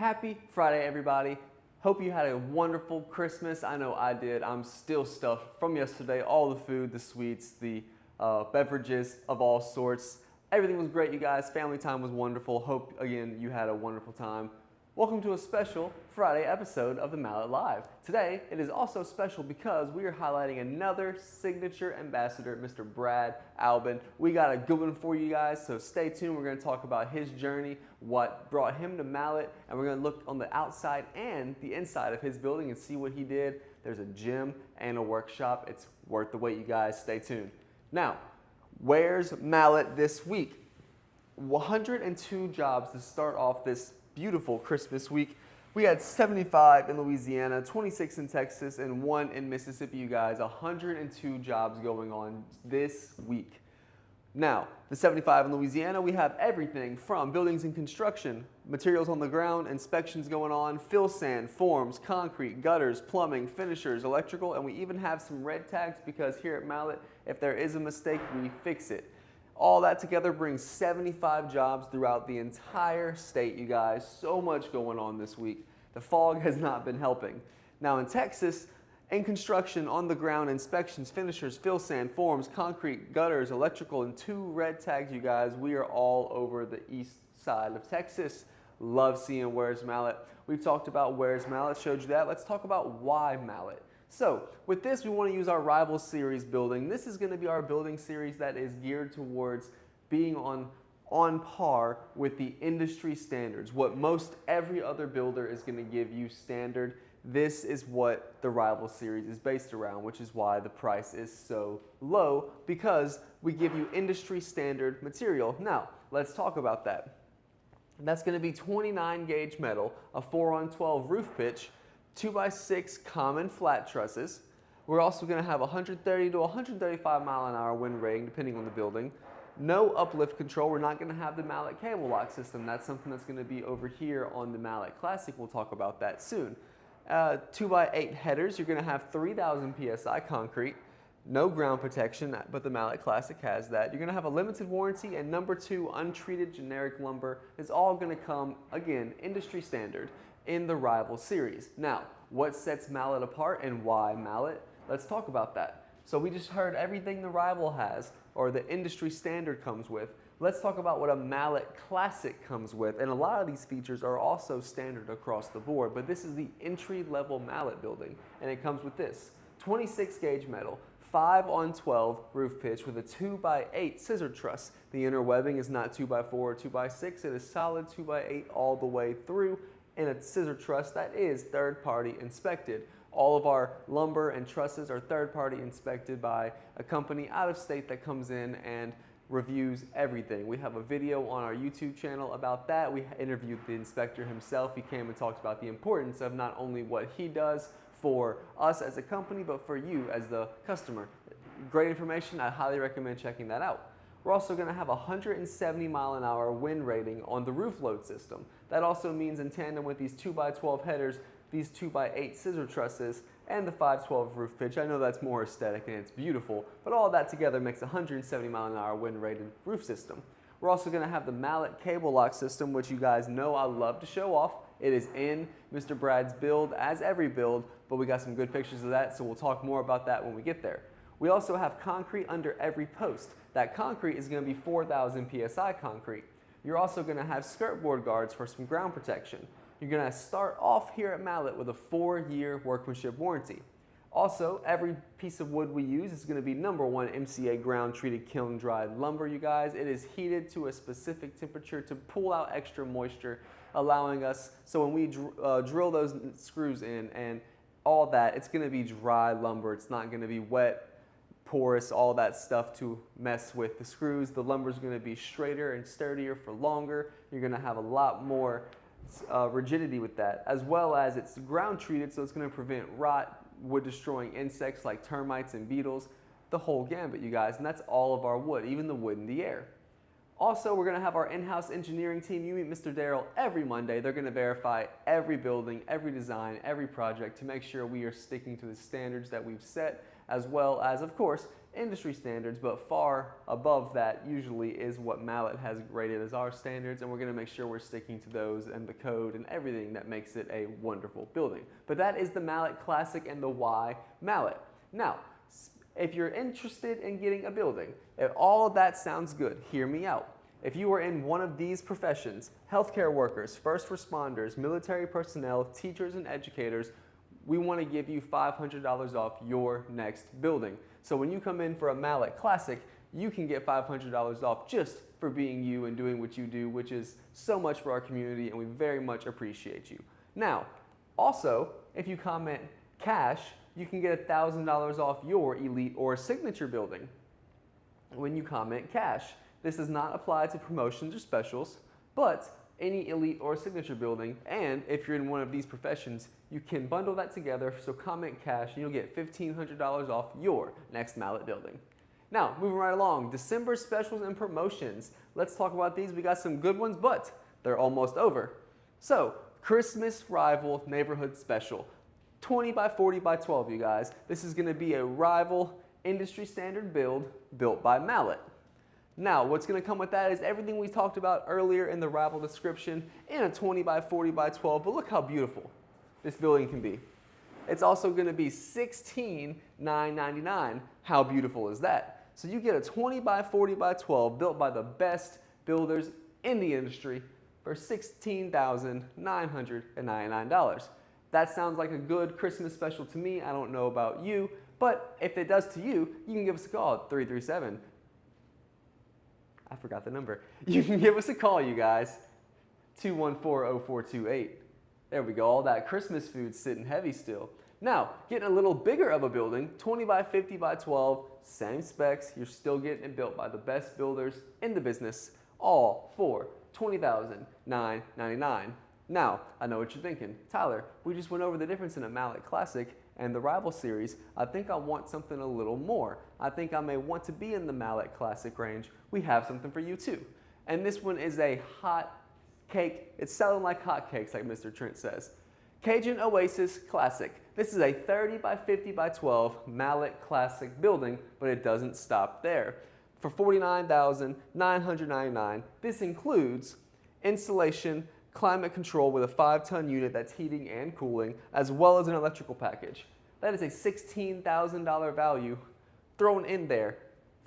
Happy Friday, everybody. Hope you had a wonderful Christmas. I know I did. I'm still stuffed from yesterday. All the food, the sweets, the beverages of all sorts. Everything was great, you guys. Family time was wonderful. Hope, again, you had a wonderful time. Welcome to a special Friday episode of the Mallett Live. Today, it is also special because we are highlighting another signature ambassador, Mr. Brad Albin. We got a good one for you guys, so stay tuned. We're going to talk about his journey, what brought him to Mallett, and we're going to look on the outside and the inside of his building and see what he did. There's a gym and a workshop. It's worth the wait, you guys. Stay tuned. Now, where's Mallett this week? 102 jobs to start off this beautiful Christmas week. We had 75 in Louisiana, 26 in Texas, and 1 in Mississippi, you guys. 102 jobs going on this week. Now, the 75 in Louisiana, we have everything from buildings and construction, materials on the ground, inspections going on, fill sand, forms, concrete, gutters, plumbing, finishers, electrical, and we even have some red tags because here at Mallett, if there is a mistake, we fix it. All that together brings 75 jobs throughout the entire state, you guys. So much going on this week. The fog has not been helping. Now in Texas, in construction, on the ground, inspections, finishers, fill sand, forms, concrete, gutters, electrical, and 2 red tags, you guys. We are all over the east side of Texas. Love seeing Where's Mallett. We've talked about Where's Mallett, showed you that. Let's talk about why Mallett. So with this, we want to use our Rival Series building. This is going to be our building series that is geared towards being on par with the industry standards. What most every other builder is going to give you standard. This is what the Rival Series is based around, which is why the price is so low, because we give you industry standard material. Now, let's talk about that. That's going to be 29 gauge metal, a 4-on-12 roof pitch, 2x6 common flat trusses. We're also going to have 130 to 135 mile an hour wind rating depending on the building. No uplift control. We're not going to have the Mallett cable lock system. That's something that's going to be over here on the Mallett Classic. We'll talk about that soon. 2x8 headers. You're going to have 3,000 psi concrete. No ground protection, but the Mallett Classic has that. You're going to have a limited warranty, and number 2, untreated generic lumber is all going to come, again, industry standard in the Rival Series. Now, what sets Mallett apart and why Mallett? Let's talk about that. So we just heard everything the Rival has, or the industry standard comes with. Let's talk about what a Mallett Classic comes with. And a lot of these features are also standard across the board, but this is the entry-level Mallett building, and it comes with this. 26 gauge metal, 5-on-12 roof pitch with a 2x8 scissor truss. The inner webbing is not 2x4 or 2x6. It is solid 2x8 all the way through, in a scissor truss that is third-party inspected. All of our lumber and trusses are third-party inspected by a company out of state that comes in and reviews everything. We have a video on our YouTube channel about that. We interviewed the inspector himself. He came and talked about the importance of not only what he does for us as a company, but for you as the customer. Great information. I highly recommend checking that out. We're also going to have a 170 mile an hour wind rating on the roof load system. That also means in tandem with these 2x12 headers, these 2x8 scissor trusses, and the 512 roof pitch. I know that's more aesthetic and it's beautiful, but all that together makes a 170 mile an hour wind rated roof system. We're also going to have the Mallett cable lock system, which you guys know I love to show off. It is in Mr. Brad's build, as every build, but we got some good pictures of that, so we'll talk more about that when we get there. We also have concrete under every post. That concrete is going to be 4,000 psi concrete. You're also going to have skirt board guards for some ground protection. You're going to start off here at Mallett with a 4-year workmanship warranty. Also, every piece of wood we use is going to be number 1 MCA ground treated kiln dried lumber, you guys. It is heated to a specific temperature to pull out extra moisture, allowing us, so when we drill those screws in and all that, it's going to be dry lumber. It's not going to be wet, porous, all that stuff to mess with the screws. The lumber is going to be straighter and sturdier for longer. You're going to have a lot more rigidity with that, as well as it's ground treated, so it's going to prevent rot, wood destroying insects like termites and beetles, the whole gambit, you guys. And that's all of our wood, even the wood in the air. Also, we're going to have our in-house engineering team. You meet Mr. Darrell every Monday. They're going to verify every building, every design, every project to make sure we are sticking to the standards that we've set, as well as, of course, industry standards, but far above that usually is what Mallett has rated as our standards, and we're going to make sure we're sticking to those and the code and everything that makes it a wonderful building. But that is the Mallett Classic and the why Mallett. Now, if you're interested in getting a building, if all of that sounds good, hear me out. If you are in one of these professions, healthcare workers, first responders, military personnel, teachers and educators, we want to give you $500 off your next building. So when you come in for a Mallett Classic, you can get $500 off just for being you and doing what you do, which is so much for our community, and we very much appreciate you. Now, also, if you comment cash, you can get $1,000 off your elite or signature building when you comment cash. This does not apply to promotions or specials, but any elite or signature building, and if you're in one of these professions, you can bundle that together, so comment cash and you'll get $1,500 off your next Mallett building. Now, moving right along, December specials and promotions. Let's talk about these. We got some good ones, but they're almost over. So, Christmas Rival Neighborhood Special. 20 by 40 by 12, you guys. This is gonna be a rival industry standard build built by Mallett. Now, what's going to come with that is everything we talked about earlier in the rival description in a 20 by 40 by 12, but look how beautiful this building can be. It's also going to be $16,999. How beautiful is that? So you get a 20 by 40 by 12 built by the best builders in the industry for $16,999. That sounds like a good Christmas special to me. I don't know about you, but if it does to you, you can give us a call at 337. I forgot the number. You can give us a call, you guys, 214-0428. There we go, all that Christmas food sitting heavy still. Now, getting a little bigger of a building, 20 by 50 by 12, same specs, you're still getting it built by the best builders in the business, all for $20,999. Now, I know what you're thinking. Tyler, we just went over the difference in a Mallett Classic and the Rival Series. I think I want something a little more. I think I may want to be in the Mallett Classic range. We have something for you too. And this one is a hot cake. It's selling like hotcakes, like Mr. Trent says. Cajun Oasis Classic. This is a 30 by 50 by 12 Mallett Classic building, but it doesn't stop there. For $49,999, this includes insulation, climate control with a 5-ton unit that's heating and cooling, as well as an electrical package. That is a $16,000 value thrown in there.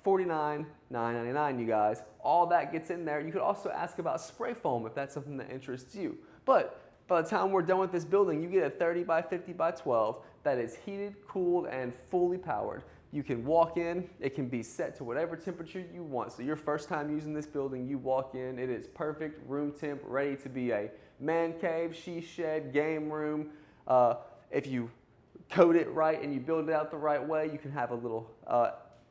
$49,999, you guys. All that gets in there. You could also ask about spray foam if that's something that interests you. But by the time we're done with this building, you get a 30 by 50 by 12 that is heated, cooled, and fully powered. You can walk in, it can be set to whatever temperature you want. So your first time using this building, you walk in, it is perfect room temp, ready to be a man cave, she shed, game room. If you code it right and you build it out the right way, you can have a little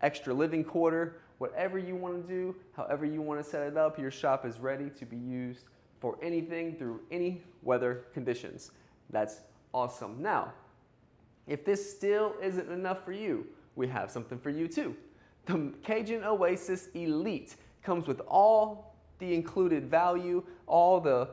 extra living quarter. Whatever you want to do, however you want to set it up, your shop is ready to be used for anything through any weather conditions. That's awesome. Now, if this still isn't enough for you, we have something for you too. The Cajun Oasis Elite comes with all the included value, all the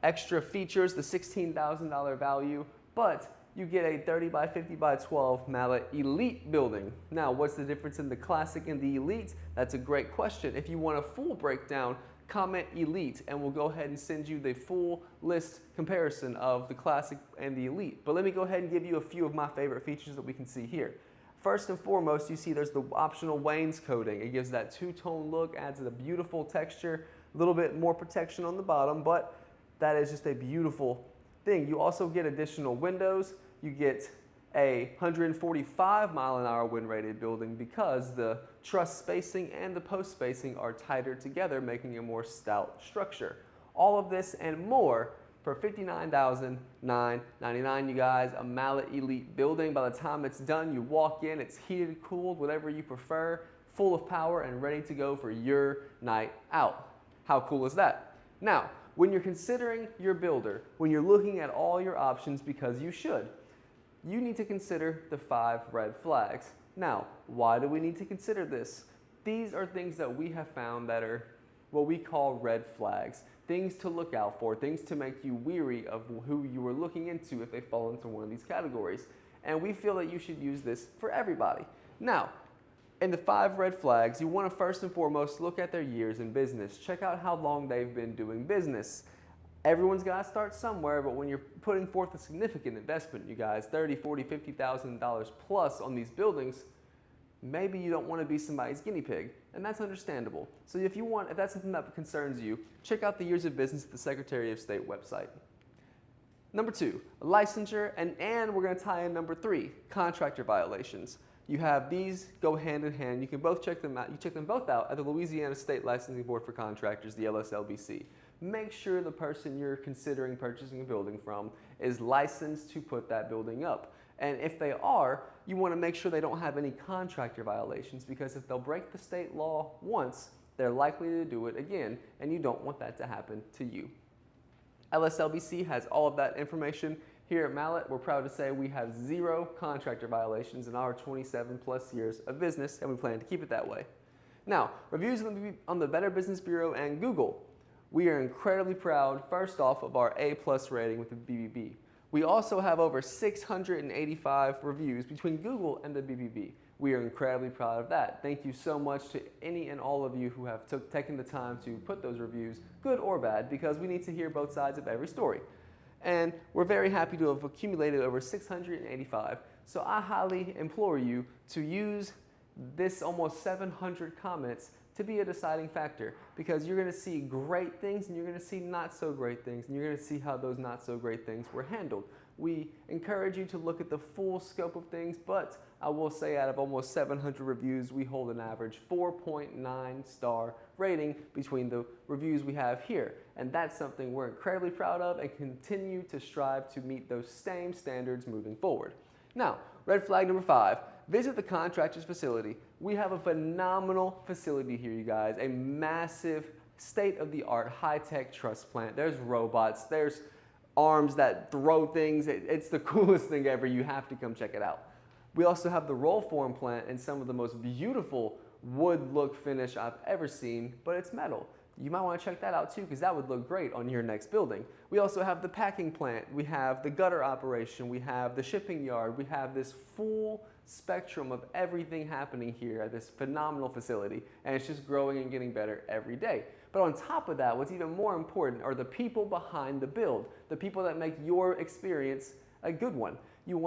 extra features, the $16,000 value, but you get a 30 by 50 by 12 Mallett Elite building. Now, what's the difference in the Classic and the Elite? That's a great question. If you want a full breakdown, comment Elite and we'll go ahead and send you the full list comparison of the Classic and the Elite. But let me go ahead and give you a few of my favorite features that we can see here. First and foremost, you see there's the optional wainscoting. It gives that two-tone look, adds a beautiful texture, a little bit more protection on the bottom, but that is just a beautiful thing. You also get additional windows. You get a 145-mile-an-hour wind-rated building because the truss spacing and the post spacing are tighter together, making a more stout structure. All of this and more for $59,999, you guys, a Mallett Elite building. By the time it's done, you walk in, it's heated, cooled, whatever you prefer, full of power and ready to go for your night out. How cool is that? Now, when you're considering your builder, when you're looking at all your options, because you should, you need to consider the 5 red flags. Now, why do we need to consider this? These are things that we have found that are what we call red flags. Things to look out for, things to make you weary of who you are looking into if they fall into one of these categories. And we feel that you should use this for everybody. Now, And the 5 red flags, you want to first and foremost look at their years in business. Check out how long they've been doing business. Everyone's got to start somewhere, but when you're putting forth a significant investment, you guys, $30,000, $40,000, $50,000 plus on these buildings, maybe you don't want to be somebody's guinea pig, and that's understandable. So if that's something that concerns you, check out the years of business at the Secretary of State website. Number 2, licensure, and we're going to tie in number 3, contractor violations. You have these go hand in hand. You can both check them out. You check them both out at the Louisiana State Licensing Board for Contractors, the LSLBC. Make sure the person you're considering purchasing a building from is licensed to put that building up. And if they are, you want to make sure they don't have any contractor violations, because if they'll break the state law once, they're likely to do it again, and you don't want that to happen to you. LSLBC has all of that information. Here at Mallett, we're proud to say we have 0 contractor violations in our 27 plus years of business, and we plan to keep it that way. Now, reviews on the Better Business Bureau and Google. We are incredibly proud, first off, of our A+ rating with the BBB. We also have over 685 reviews between Google and the BBB. We are incredibly proud of that. Thank you so much to any and all of you who have taken the time to put those reviews, good or bad, because we need to hear both sides of every story. And we're very happy to have accumulated over 685. So I highly implore you to use this almost 700 comments to be a deciding factor, because you're going to see great things and you're going to see not so great things, and you're going to see how those not so great things were handled. We encourage you to look at the full scope of things, but I will say out of almost 700 reviews, we hold an average 4.9 star rating between the reviews we have here. And that's something we're incredibly proud of and continue to strive to meet those same standards moving forward. Now, red flag number 5, visit the contractor's facility. We have a phenomenal facility here, you guys, a massive state-of-the-art high-tech truss plant. There's robots, there's arms that throw things. It's the coolest thing ever. You have to come check it out. We also have the roll form plant and some of the most beautiful wood look finish I've ever seen, but it's metal. You might want to check that out too, because that would look great on your next building. We also have the packing plant, we have the gutter operation, we have the shipping yard, we have this full spectrum of everything happening here at this phenomenal facility, and it's just growing and getting better every day. But on top of that, what's even more important are the people behind the build, the people that make your experience a good one. You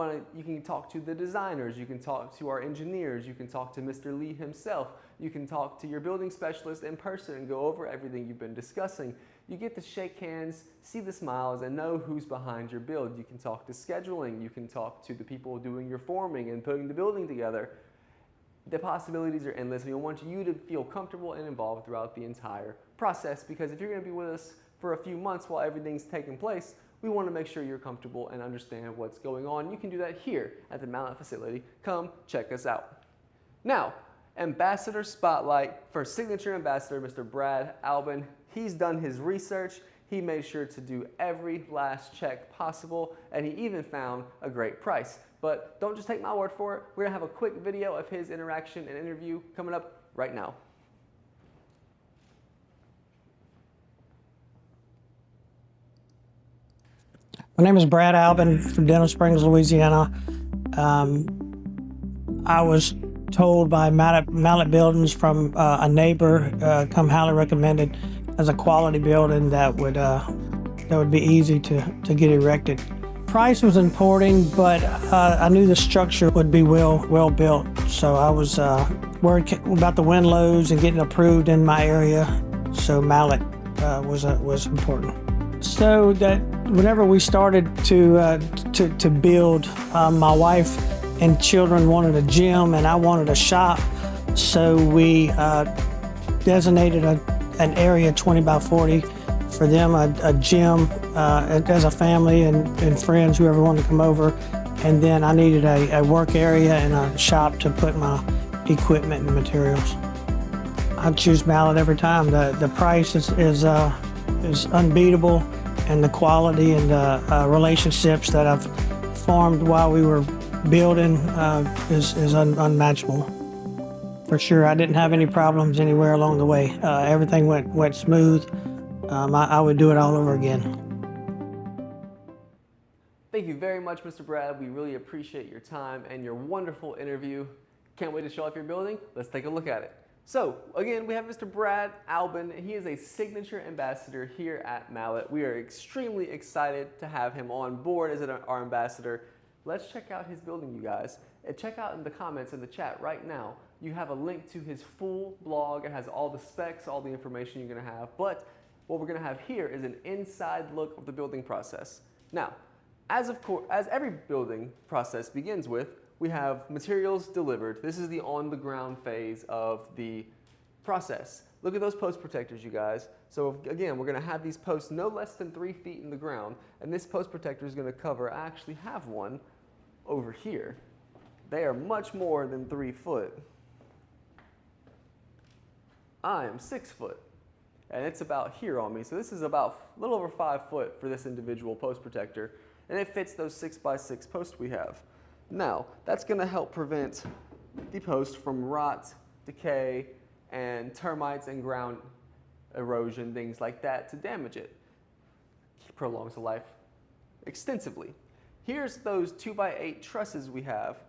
can talk to the designers, you can talk to our engineers, you can talk to Mr. Lee himself, you can talk to your building specialist in person and go over everything you've been discussing. You get to shake hands, see the smiles, and know who's behind your build. You can talk to scheduling, you can talk to the people doing your forming and putting the building together. The possibilities are endless, and we want you to feel comfortable and involved throughout the entire process, because if you're going to be with us for a few months while everything's taking place, we want to make sure you're comfortable and understand what's going on. You can do that here at the Mallett facility. Come check us out. Now, Ambassador Spotlight for Signature Ambassador, Mr. Brad Albin. He's done his research. He made sure to do every last check possible, and he even found a great price. But don't just take my word for it. We're going to have a quick video of his interaction and interview coming up right now. My name is Brad Albin from Denham Springs, Louisiana. I was told by Mallett Buildings from a neighbor, come highly recommended as a quality building that would be easy to get erected. Price was important, but I knew the structure would be well built. So I was worried about the wind loads and getting approved in my area. So Mallett was important. So that whenever we started to build, my wife and children wanted a gym and I wanted a shop. So we designated an area 20 by 40 for them, a gym as a family and friends, whoever wanted to come over. And then I needed a work area and a shop to put my equipment and materials. I choose Mallett every time. The price is unbeatable, and the quality and the relationships that I've formed while we were building is unmatchable. For sure, I didn't have any problems anywhere along the way. Everything went smooth. I would do it all over again. Thank you very much, Mr. Brad. We really appreciate your time and your wonderful interview. Can't wait to show off your building? Let's take a look at it. So again, we have Mr. Brad Albin. He is a signature ambassador here at Mallett. We are extremely excited to have him on board as our ambassador. Let's check out his building, you guys. And check out in the comments in the chat right now. You have a link to his full blog. It has all the specs, all the information you're gonna have. But what we're gonna have here is an inside look of the building process. Now, as every building process begins with, we have materials delivered. This is the on-the-ground phase of the process. Look at those post protectors, you guys. So again, we're gonna have these posts no less than 3 feet in the ground, and this post protector is gonna cover, I actually have one over here. They are much more than 3 foot. I am 6 foot, and it's about here on me. So this is about a little over 5 foot for this individual post protector, and it fits those 6x6 posts we have. Now, that's gonna help prevent the post from rot, decay, and termites and ground erosion, things like that, to damage it. It prolongs the life extensively. Here's those 2x8 trusses we have.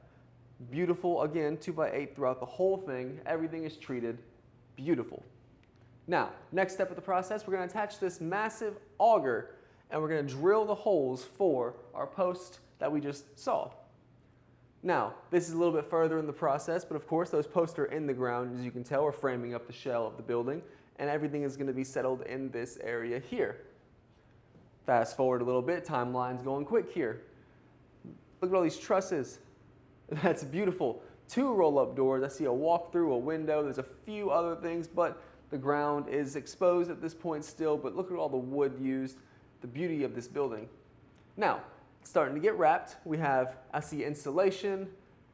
Beautiful, again, 2x8 throughout the whole thing. Everything is treated beautiful. Now, next step of the process, we're gonna attach this massive auger and we're gonna drill the holes for our post that we just saw. Now, this is a little bit further in the process, but of course those posts are in the ground. As you can tell, we're framing up the shell of the building, and everything is gonna be settled in this area here. Fast forward a little bit, timeline's going quick here. Look at all these trusses. That's beautiful. 2 roll-up doors. I see a walk-through, a window. There's a few other things, but the ground is exposed at this point still, but look at all the wood used, the beauty of this building. Now, it's starting to get wrapped. We have, I see insulation,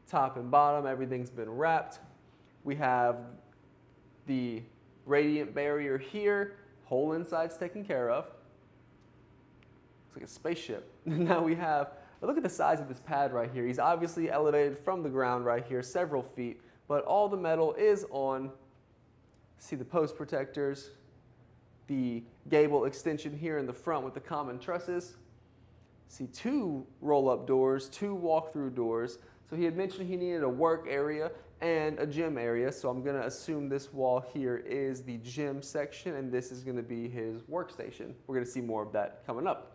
top and bottom, everything's been wrapped. We have the radiant barrier here, whole inside's taken care of. Looks like a spaceship. Now we have, look at the size of this pad right here. He's obviously elevated from the ground right here, several feet, but all the metal is on. See the post protectors, the gable extension here in the front with the common trusses. See 2 roll-up doors, 2 walk-through doors. So he had mentioned he needed a work area and a gym area, so I'm gonna assume this wall here is the gym section and this is gonna be his workstation. We're gonna see more of that coming up.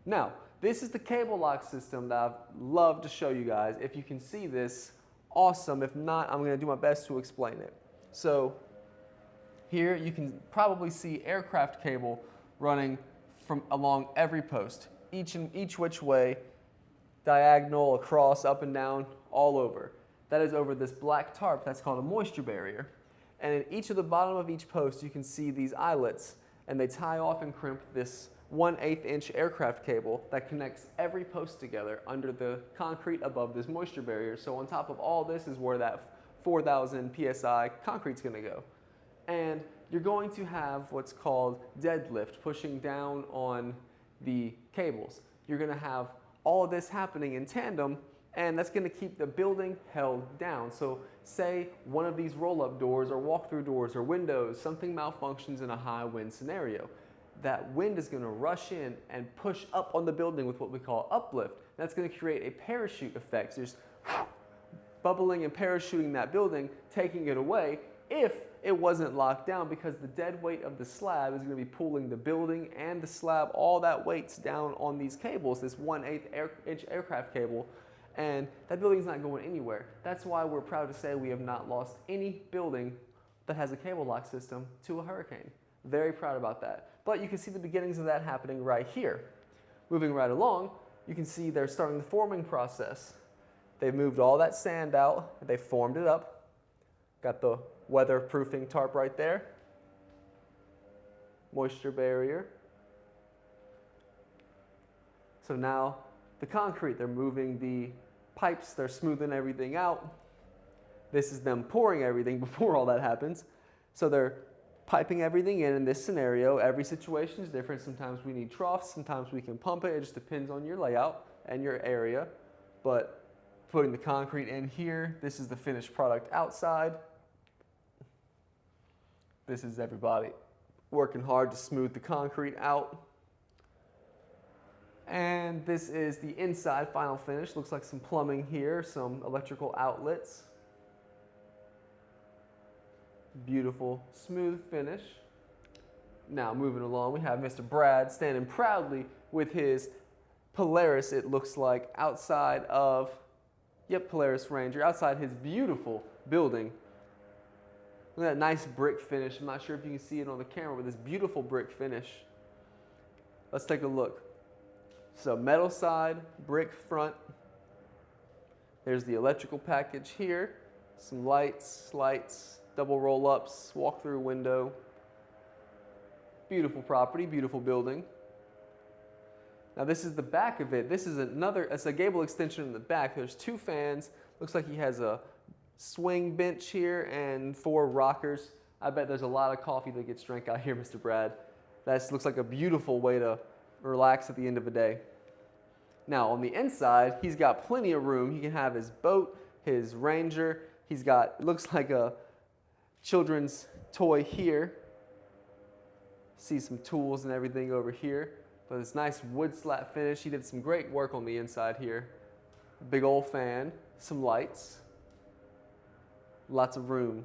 Now, this is the cable lock system that I'd love to show you guys. If you can see this, awesome. If not, I'm gonna do my best to explain it. So here you can probably see aircraft cable running from along every post, each which way, diagonal, across, up and down, all over. That is over this black tarp that's called a moisture barrier. And in each of the bottom of each post, you can see these eyelets, and they tie off and crimp this 1/8 inch aircraft cable that connects every post together under the concrete above this moisture barrier. So on top of all this is where that 4,000 PSI concrete's gonna go. And you're going to have what's called deadlift, pushing down on the cables. You're gonna have all of this happening in tandem, and that's gonna keep the building held down. So say one of these roll-up doors or walk-through doors or windows, something malfunctions in a high wind scenario. That wind is gonna rush in and push up on the building with what we call uplift. That's gonna create a parachute effect. So just bubbling and parachuting that building, taking it away if it wasn't locked down, because the dead weight of the slab is gonna be pulling the building and the slab, all that weight's down on these cables, this 1/8 inch aircraft cable, and that building's not going anywhere. That's why we're proud to say we have not lost any building that has a cable lock system to a hurricane. Very proud about that. But you can see the beginnings of that happening right here. Moving right along, you can see they're starting the forming process. They've moved all that sand out, they formed it up. Got the weatherproofing tarp right there. Moisture barrier. So now the concrete, they're moving the pipes, they're smoothing everything out. This is them pouring everything before all that happens. So they're piping everything in this scenario. Every situation is different. Sometimes we need troughs, sometimes we can pump it. It just depends on your layout and your area. But putting the concrete in here, this is the finished product outside. This is everybody working hard to smooth the concrete out. And this is the inside final finish. Looks like some plumbing here, some electrical outlets. Beautiful, smooth finish. Now moving along, we have Mr. Brad standing proudly with his Polaris, it looks like, outside of, yep, Polaris Ranger, outside his beautiful building. Look at that nice brick finish. I'm not sure if you can see it on the camera, but this beautiful brick finish. Let's take a look. So metal side, brick front. There's the electrical package here. Some lights, double roll-ups, walk-through window. Beautiful property, beautiful building. Now this is the back of it. This is it's a gable extension in the back. There's 2 fans. Looks like he has a swing bench here and 4 rockers. I bet there's a lot of coffee that gets drank out here, Mr. Brad. That looks like a beautiful way to relax at the end of the day. Now on the inside, he's got plenty of room. He can have his boat, his Ranger. He's got, it looks like a children's toy here. See some tools and everything over here. But this nice wood slat finish. He did some great work on the inside here. Big old fan, some lights, lots of room.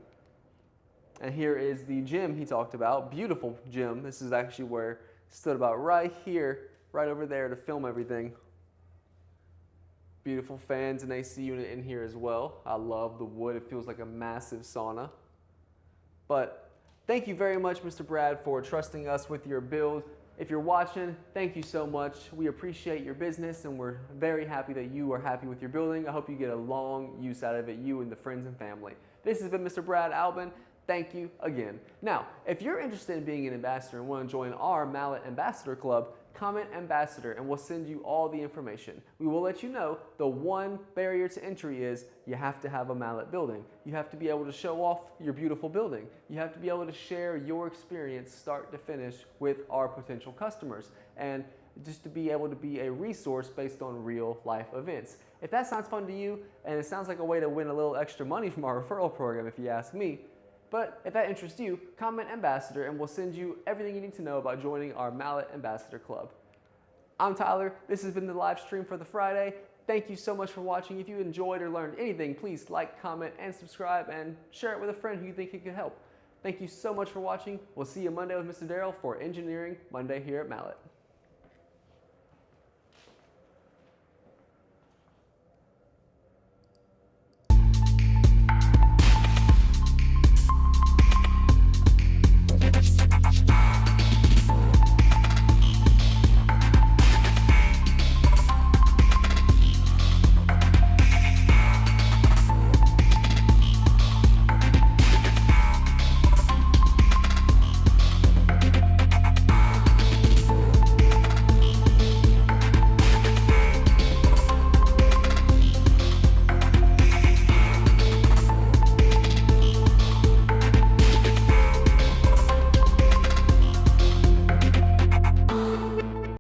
And here is the gym he talked about. Beautiful gym. This is actually where he stood about right here, right over there to film everything. Beautiful fans and AC unit in here as well. I love the wood. It feels like a massive sauna. But thank you very much, Mr. Brad, for trusting us with your build. If you're watching, thank you so much. We appreciate your business and we're very happy that you are happy with your building. I hope you get a long use out of it, you and the friends and family. This has been Mr. Brad Albin. Thank you again. Now, if you're interested in being an ambassador and want to join our Mallett Ambassador Club, comment Ambassador and we'll send you all the information. We will let you know the one barrier to entry is you have to have a Mallett building. You have to be able to show off your beautiful building. You have to be able to share your experience start to finish with our potential customers and just to be able to be a resource based on real life events. If that sounds fun to you and it sounds like a way to win a little extra money from our referral program if you ask me, but if that interests you, comment Ambassador and we'll send you everything you need to know about joining our Mallett Ambassador Club. I'm Tyler. This has been the live stream for the Friday. Thank you so much for watching. If you enjoyed or learned anything, please like, comment, and subscribe and share it with a friend who you think it could help. Thank you so much for watching. We'll see you Monday with Mr. Darrell for Engineering Monday here at Mallett.